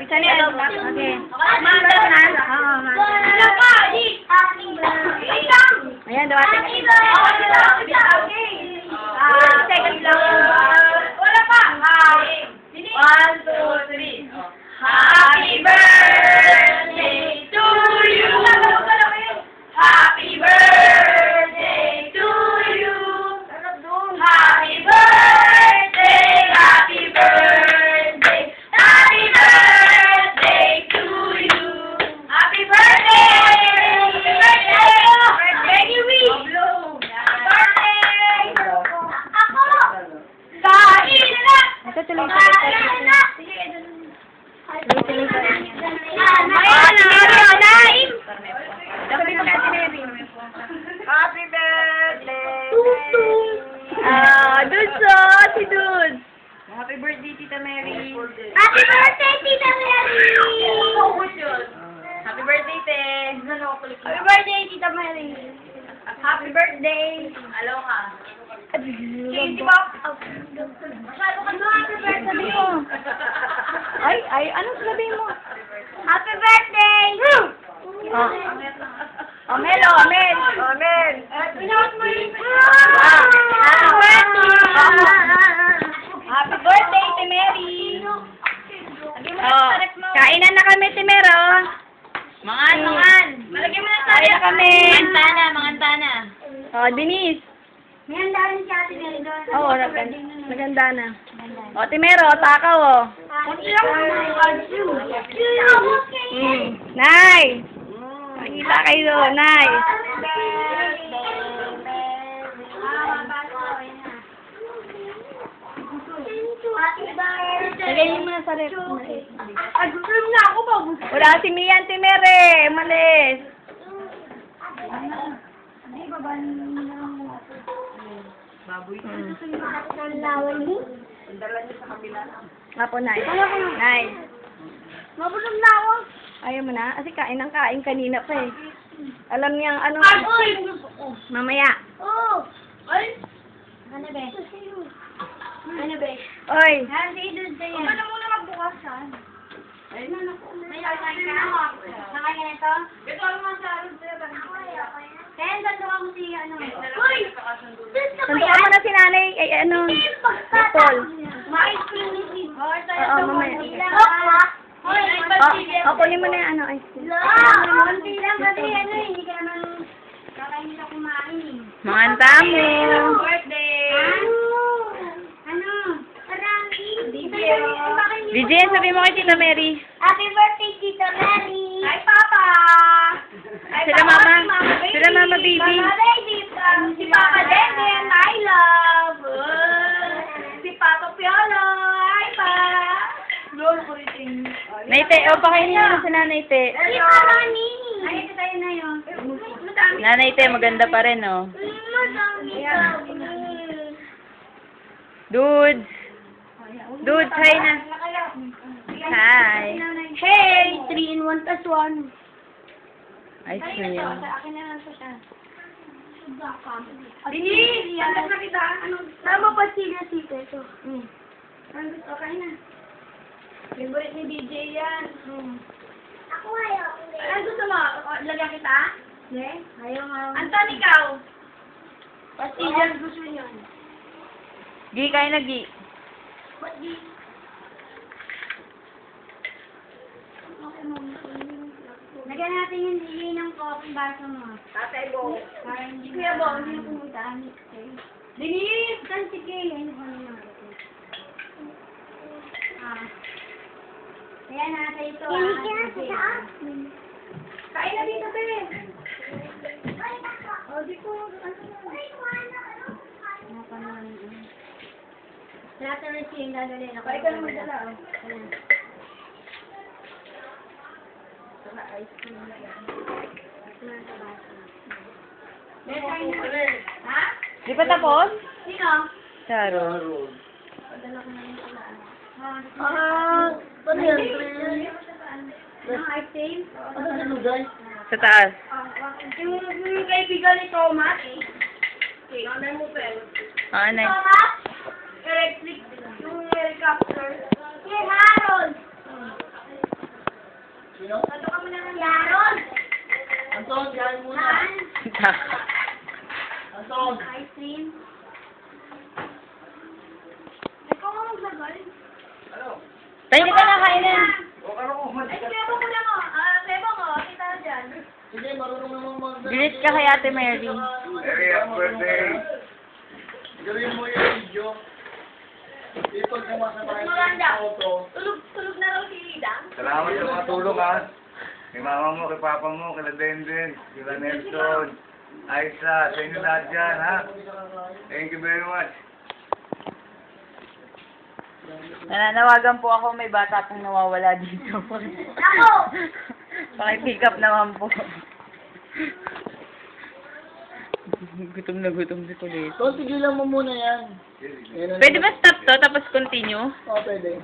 Chanel. Okay. Manda na. Oo, manda. Ayan, dawating na. Second lang. Wala pa. 1, 2, 3. Happy birthday to you. Happy birthday to you. Happy birthday, happy birthday, happy birthday to you. Happy birthday! Happy birthday! Birthday ni Wee! Birthday! Ako! Kain na! Ito tuloy Kain tuloy. na! Tuloy tuloy. Ayan na! Naim! Sabi mo natin na yun. Happy birthday! Dudes si Dudes. Happy birthday, Tita Mary! Happy birthday, Tita Mary! Happy birthday, Te! Happy birthday, Tita Mary! Happy birthday! Aloha! Sige, Bob. Masyado ka doon. Happy birthday mo. Ay, anong sabihin mo? Happy birthday! Oh. Melo, Mel. Amen! Pinawat mo yung... Happy birthday! Happy birthday, Tita Mary! Oh, kainan na kami, Timero. Mangan! Malagyan mo na Kain na kami. Manganta na! Oh, Denise. May handa rin si Ate Mary doon. Oo, maganda na. O, Timero, takaw, o. Nay! Makikita kayo doon, Nay. Lagay niyo muna sa rep. Gutom na ako ba? Wala si Mian, Timere. Malis. Baboy. Ang lawan mo. Dala niyo sa kabila na. Apo, Nay. Nay. Mabutom na ako. Ayaw mo na? Kasi kain ng kain kanina pa eh. Alam niyang ano. Ay! Mamaya. Oo! Ay! Ano ba? Ano ba? Oy. Hindi doon sa'yo. Paano muna magbukasan? Ay, may kakain ka? Nakain ka nito? Ito ang mga sarod sa'yo. Kaya saan daw ako si ano? Uy! Sandukan mo na si nanay. Ay, ano. Paul. Ma-ice cream ni Steve. Oo, mamaya. Oh, kunin mo na yung ano, ice cream. Konti lang kasi ano eh, hindi ka naman kakain nila kumain eh. Manganta mo. Birthday! Ano? Marami. DJ, sabi mo kay Tita Mary. Happy birthday, Tita Mary! Hi, Papa! Sila mama. Sila mama baby. Mama baby, Si Papa Deden, I love! Si Papa Piolo, hi, Pa! Lord, kuriting. Naite, o pakainin mo na si Nanay Te. Tita Rani! Ay, ito tayo na yun. Madami. Nanay Te, maganda pa rin, oh. Madami. Dudes. Dudes, hi na. Hi. Hey! 3 in 1 plus 1. Ayos na yun. Akin na lang siya. Dini, andas na kita. Tama pa sila si Teto. Ang gusto kayo na. Favorite ni DJ yan. Ako ayaw. Ano gusto mo? Lagyan kita? Hindi? Ayaw nga. Anton, ikaw? Pastillas gusto niyo. Gi, kain na, Gi. Ba't di? Lagyan natin yung dili ng coffee baso mo. Tatay Bo. Para hindi Kuya Bo. hindi na pumuntaan. Dini! Saan si Kay? Ano ba naman? Kaya nasa ito. Hindi ka nasa saan? Kain na dito, Be. O, di ko. Lahat na rin siya yung dadalhin. Ako Ikaw na magdala, oh. Ayan. Saka ice cream na yan. Nasa baso. Kain na. Ha? Di pa tapos? Sino? Charo. Padala ko na rin sila. Ano yan? Ano, ice cream? Sa taas. Yung kaibigan ni Thomas. Okay, nanay mo pa. Ano? Thomas? Electric. Yung helicopter. Si Harold. Ano ka muna ng Yaron? Anton, kain muna. Anton. Ice cream. Ikaw nga magsagal. Ano? Tayo ka na kainin. O, ano ko? Ay, Bebo mo na mo. Bebo mo. Kita na dyan. Sige, marunong naman mag... Greet ka kay Ate Mary. Mary, happy birthday. Gawin mo yung video. Ipag mo sa mga auto. Tulog na raw si Dang. Salamat sa mga tulong, ha. Kay mama mo, kay papa mo, kay Denden, kay Nelson, Aisa, sa inyo lahat dyan, ha. Thank you very much. Nananawagan po ako, may bata pong nawawala dito. Ako! Paki-pick up naman po. Gutom na gutom si Kulit. Tol, tigilan mo muna yan. Pwede ba stop to, tapos continue? Oo, pwede.